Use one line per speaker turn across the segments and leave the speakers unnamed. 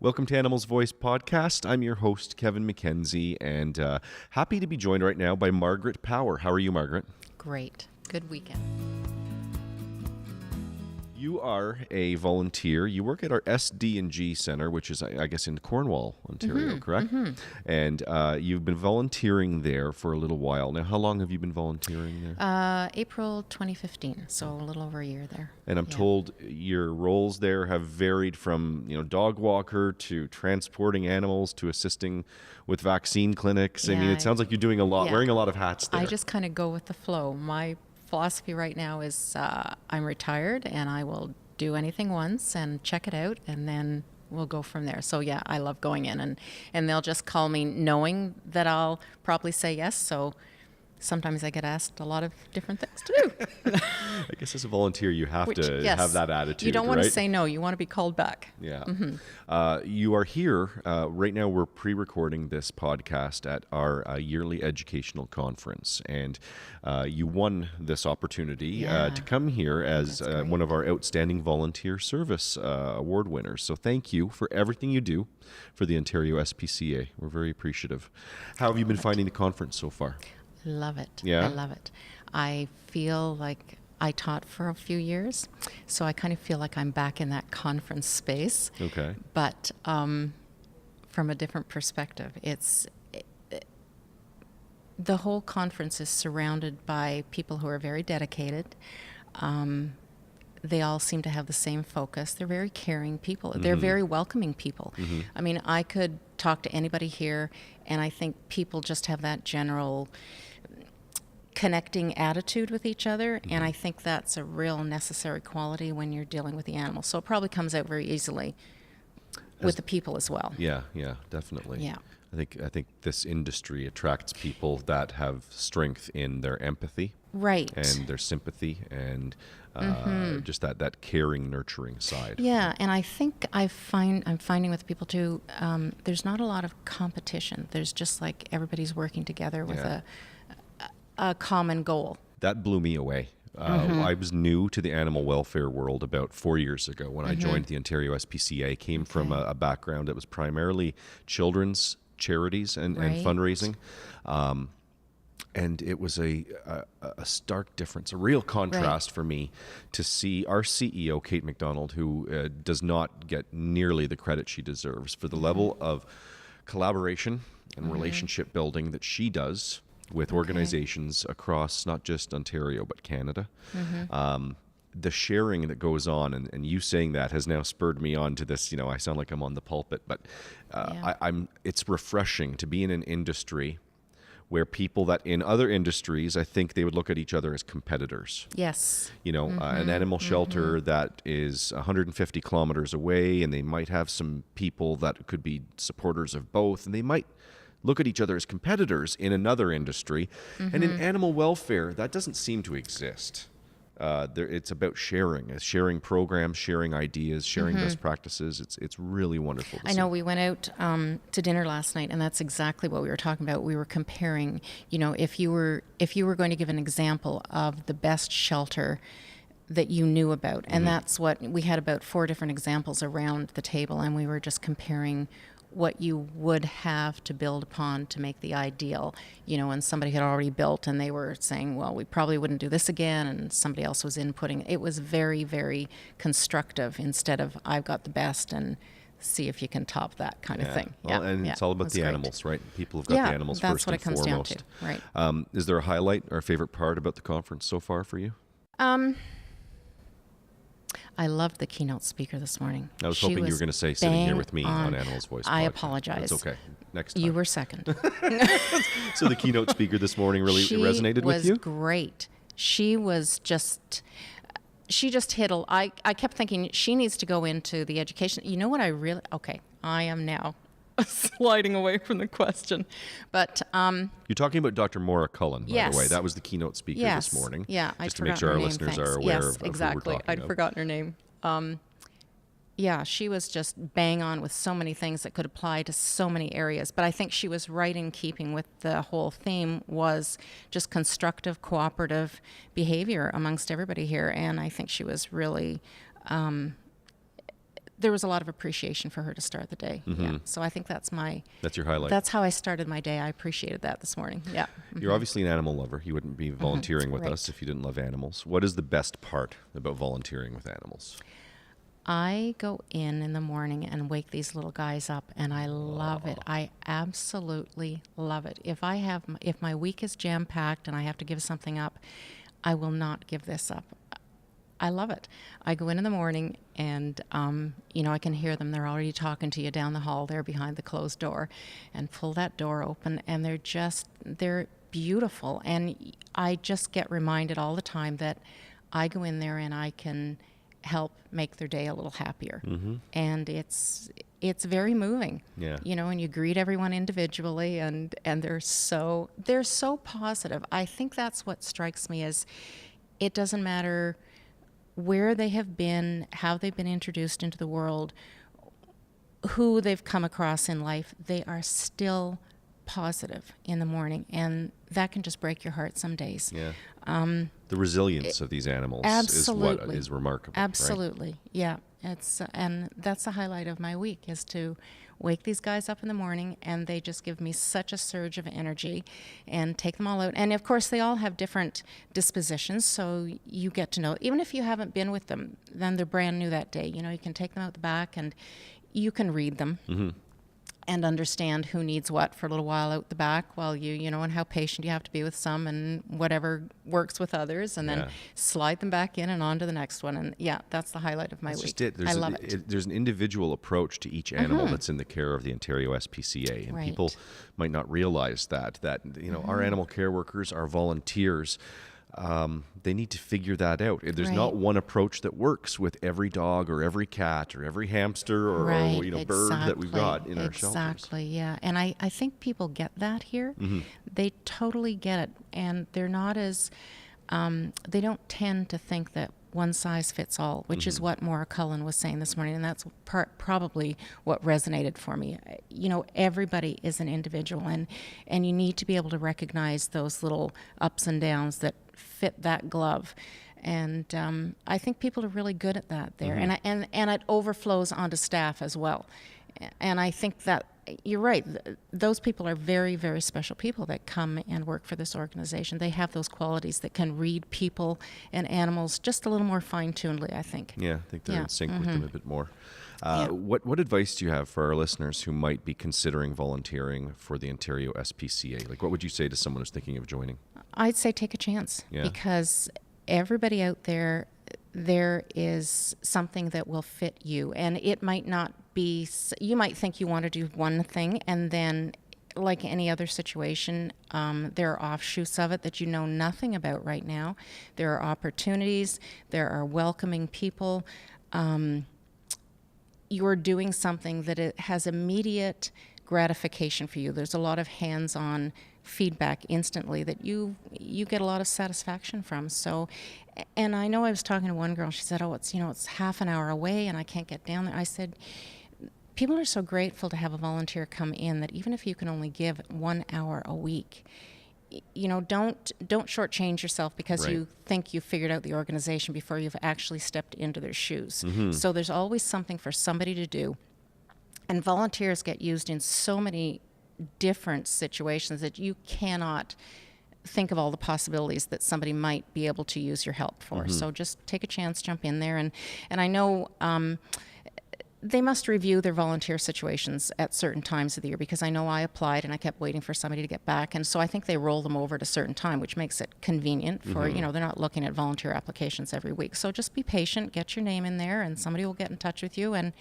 Welcome to Animals Voice Podcast. I'm your host, Kevin McKenzie, and happy to be joined right now by Margaret Power. How are you, Margaret?
Great. Good weekend.
You are a volunteer. You work at our SD&G Center, which is, I guess, in Cornwall, Ontario, correct? Mm-hmm. And you've been volunteering there for a little while. Now, how long have you been volunteering there?
April 2015, so a little over a year there.
And I'm told your roles there have varied from, dog walker to transporting animals to assisting with vaccine clinics. I mean, it sounds like you're doing a lot, wearing a lot of hats there.
I just kind of go with the flow. My philosophy right now is I'm retired and I will do anything once and check it out, and then we'll go from there. So yeah, I love going in, and they'll just call me knowing that I'll probably say yes. So sometimes I get asked a lot of different things to do.
I guess as a volunteer, you have to have that attitude.
You don't want
to
say no. You want to be called back.
Yeah. Mm-hmm. You are here. Right now, we're pre-recording this podcast at our yearly educational conference. And you won this opportunity to come here as one of our Outstanding Volunteer Service Award winners. So thank you for everything you do for the Ontario SPCA. We're very appreciative. How have you been finding the conference so far?
Love it.
Yeah?
I love it. I feel like I taught for a few years, so I kind of feel like I'm back in that conference space.
Okay.
But from a different perspective, the whole conference is surrounded by people who are very dedicated. They all seem to have the same focus. They're very caring people. Mm-hmm. They're very welcoming people. Mm-hmm. I mean, I could talk to anybody here, and I think people just have that general connecting attitude with each other, and I think that's a real necessary quality when you're dealing with the animals. So it probably comes out very easily with the people as well.
Yeah, definitely.
Yeah.
I think this industry attracts people that have strength in their empathy,
right,
and their sympathy, and just that caring, nurturing side.
Yeah, and I think I'm finding with people too. There's not a lot of competition. There's just like everybody's working together with a common goal. That
blew me away. I was new to the animal welfare world about 4 years ago when I joined the Ontario SPCA. I came from a background that was primarily children's charities and fundraising. And it was a stark difference, a real contrast for me to see our CEO, Kate McDonald, who does not get nearly the credit she deserves for the level of collaboration and relationship building that she does with organizations across not just Ontario, but Canada. The sharing that goes on, and you saying that has now spurred me on to this, I sound like I'm on the pulpit, but it's refreshing to be in an industry where people that in other industries, I think they would look at each other as competitors.
Yes.
An animal shelter that is 150 kilometers away, and they might have some people that could be supporters of both, and they might look at each other as competitors in another industry. And in animal welfare, that doesn't seem to exist. It's about sharing programs, sharing ideas, sharing best practices. It's really wonderful to see.
I know we went out to dinner last night, and that's exactly what we were talking about. We were comparing, if you were going to give an example of the best shelter that you knew about, and that's what we had, about 4 different examples around the table, and we were just comparing what you would have to build upon to make the ideal, and somebody had already built, and they were saying, well, we probably wouldn't do this again, and somebody else was inputting. It was very, very constructive instead of I've got the best and see if you can top that kind of thing.
Well, and it's all about the animals, right? People have got the animals first and foremost.
That's what it comes down to, right.
Is there a highlight or a favorite part about the conference so far for you?
I loved the keynote speaker this morning.
I was hoping you were going to say sitting here with me on Animals Voice.
I apologize.
That's okay. Next time.
You were second.
So the keynote speaker this morning really resonated with you?
She was great. She just hit I kept thinking she needs to go into the education. You know what I am now sliding away from the question. But
you're talking about Dr. Maura Cullen, by the way. That was the keynote speaker this morning.
Yeah,
just to make sure our listeners are aware of who we're talking about.
I'd forgotten her name. She was just bang on with so many things that could apply to so many areas. But I think she was right in keeping with the whole theme was just constructive, cooperative behavior amongst everybody here. And I think she was really there was a lot of appreciation for her to start the day. Yeah. So I think that's
your highlight.
That's how I started my day. I appreciated that this morning. Yeah.
You're obviously an animal lover. You wouldn't be volunteering with
Right.
us if you didn't love animals. What is the best part about volunteering with animals?
I go in the morning and wake these little guys up, and I love it. I absolutely love it. If my week is jam-packed and I have to give something up, I will not give this up. I love it. I go in the morning and, I can hear them. They're already talking to you down the hall there behind the closed door, and pull that door open, and they're beautiful. And I just get reminded all the time that I go in there and I can help make their day a little happier. And it's very moving.
Yeah.
And you greet everyone individually, and they're so positive. I think that's what strikes me is it doesn't matter where they have been, how they've been introduced into the world, who they've come across in life, they are still positive in the morning, and that can just break your heart some days.
Yeah. The resilience of these animals is what is remarkable.
Absolutely.
Right?
Yeah. And that's the highlight of my week, is to wake these guys up in the morning, and they just give me such a surge of energy, and take them all out. And of course, they all have different dispositions, so you get to know, even if you haven't been with them, then they're brand new that day. You can take them out the back, and you can read them. And understand who needs what for a little while out the back, while and how patient you have to be with some, and whatever works with others, and then slide them back in and on to the next one. And that's the highlight of my week.
Just it.
I love it.
There's an individual approach to each animal that's in the care of the Ontario SPCA, and
Right.
people might not realize that our animal care workers, our volunteers, they need to figure that out. There's
Right.
not one approach that works with every dog or every cat or every hamster or bird that we've got in our shelters.
Exactly, yeah. And I think people get that here. They totally get it. And they're not as, they don't tend to think that one size fits all, which is what Maura Cullen was saying this morning. And that's probably what resonated for me. Everybody is an individual, and you need to be able to recognize those little ups and downs that fit that glove. And I think people are really good at that there. And it overflows onto staff as well. And I think that you're right. Those people are very, very special people that come and work for this organization. They have those qualities that can read people and animals just a little more fine-tunedly, I think.
Yeah, I think they're in sync with them a bit more. What advice do you have for our listeners who might be considering volunteering for the Ontario SPCA? Like, what would you say to someone who's thinking of joining?
I'd say take a chance, because everybody out there is something that will fit you. And it might not be, you might think you want to do one thing, and then like any other situation, there are offshoots of it that you know nothing about right now. There are opportunities, there are welcoming people. You're doing something that it has immediate gratification for you. There's a lot of hands-on feedback instantly that you get a lot of satisfaction from. So, and I know I was talking to one girl, she said, it's half an hour away and I can't get down there. I said, people are so grateful to have a volunteer come in that even if you can only give 1 hour a week, don't shortchange yourself because you think you figured out the organization before you've actually stepped into their shoes. So there's always something for somebody to do. And volunteers get used in so many different situations that you cannot think of all the possibilities that somebody might be able to use your help for. So just take a chance, jump in there. And I know they must review their volunteer situations at certain times of the year, because I know I applied and I kept waiting for somebody to get back. And so I think they roll them over at a certain time, which makes it convenient for, they're not looking at volunteer applications every week. So just be patient, get your name in there, and somebody will get in touch with you. And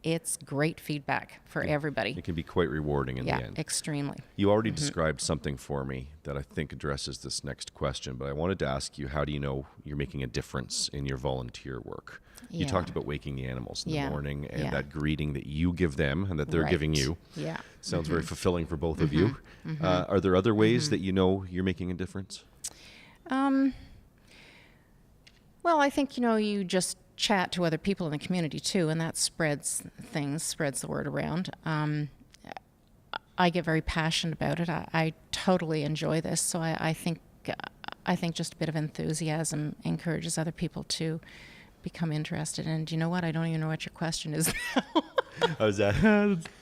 it's great feedback for everybody.
It can be quite rewarding in the end.
Yeah, extremely.
You already described something for me that I think addresses this next question, but I wanted to ask you, how do you know you're making a difference in your volunteer work? You talked about waking the animals in the morning and that greeting that you give them and that they're giving you.
Yeah.
Sounds very fulfilling for both of you. Are there other ways that you know you're making a difference?
Well, I think, you just chat to other people in the community too, and that spreads the word around. I get very passionate about it. I totally enjoy this, so I think just a bit of enthusiasm encourages other people to become interested. And you know what? I don't even know what your question is now.
I was at,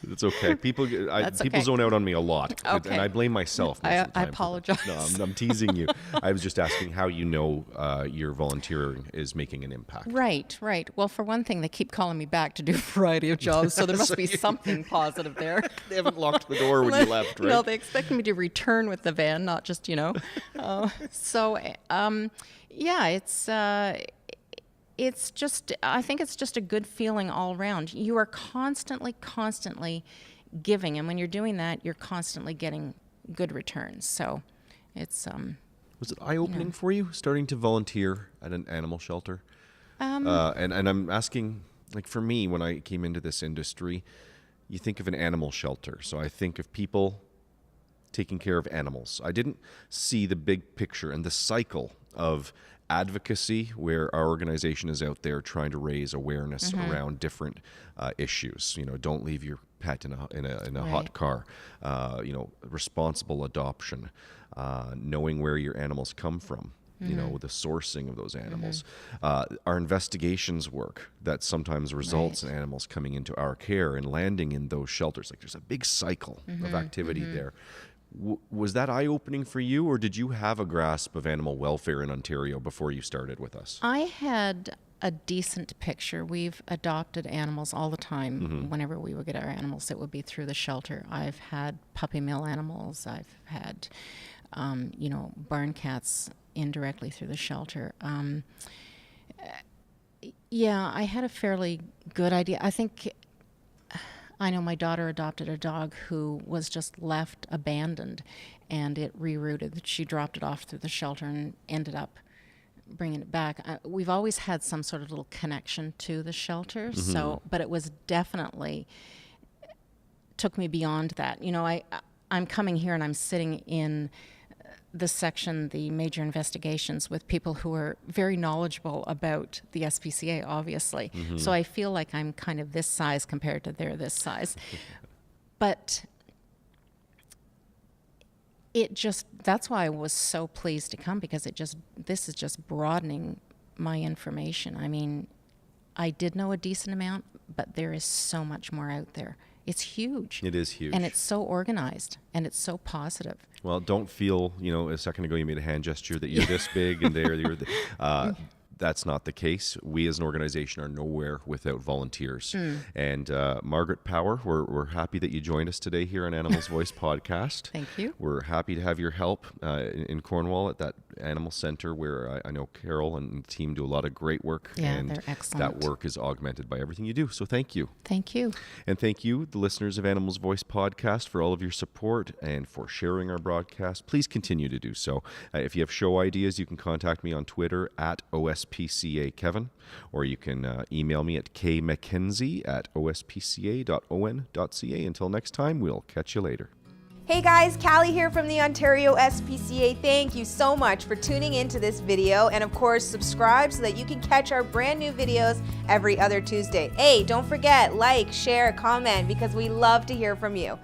it's okay. People zone out on me a lot,
Okay.
and I blame myself. Most of the
I
time
apologize.
No, I'm teasing you. I was just asking how you know your volunteering is making an impact.
Right. Well, for one thing, they keep calling me back to do a variety of jobs, so there must be something positive there.
They haven't locked the door when you left, right?
No, they expect me to return with the van, not just, it's just, I think it's just a good feeling all around. You are constantly giving. And when you're doing that, you're constantly getting good returns. So it's,
was it eye-opening for you starting to volunteer at an animal shelter? And I'm asking, like for me, when I came into this industry, you think of an animal shelter. So I think of people taking care of animals. I didn't see the big picture and the cycle of advocacy where our organization is out there trying to raise awareness around different issues. Don't leave your pet in a hot car. Responsible adoption, knowing where your animals come from. The sourcing of those animals. Our investigations work that sometimes results in animals coming into our care and landing in those shelters. Like there's a big cycle of activity there. Was that eye-opening for you, or did you have a grasp of animal welfare in Ontario before you started with us?
I had a decent picture. We've adopted animals all the time. Whenever we would get our animals, it would be through the shelter. I've had puppy mill animals. I've had, barn cats indirectly through the shelter. I had a fairly good idea. I know my daughter adopted a dog who was just left abandoned, and it rerouted. She dropped it off through the shelter and ended up bringing it back. We've always had some sort of little connection to the shelter, but it was definitely took me beyond that. I'm coming here and I'm sitting in the section, the major investigations, with people who are very knowledgeable about the SPCA, obviously. So I feel like I'm kind of this size compared to they're this size. But that's why I was so pleased to come, because this is just broadening my information. I mean, I did know a decent amount, but there is so much more out there. It's huge.
It is huge.
And it's so organized, and it's so positive.
Well, don't feel, a second ago you made a hand gesture that you're this big and that's not the case. We as an organization are nowhere without volunteers. And Margaret Power, we're happy that you joined us today here on Animals Voice podcast.
Thank you.
We're happy to have your help in Cornwall at that animal center where I know Carol and the team do a lot of great work.
Yeah,
and
they're excellent.
That work is augmented by everything you do. So thank you.
Thank you.
And thank you, the listeners of Animals Voice podcast, for all of your support and for sharing our broadcast. Please continue to do so. If you have show ideas, you can contact me on Twitter at OSPCA Kevin, or you can email me at kmckenzie@ospca.on.ca. Until next time, we'll catch you later.
Hey guys, Callie here from the Ontario SPCA. Thank you so much for tuning into this video, and of course subscribe so that you can catch our brand new videos every other Tuesday. Hey, don't forget, like, share, comment, because we love to hear from you.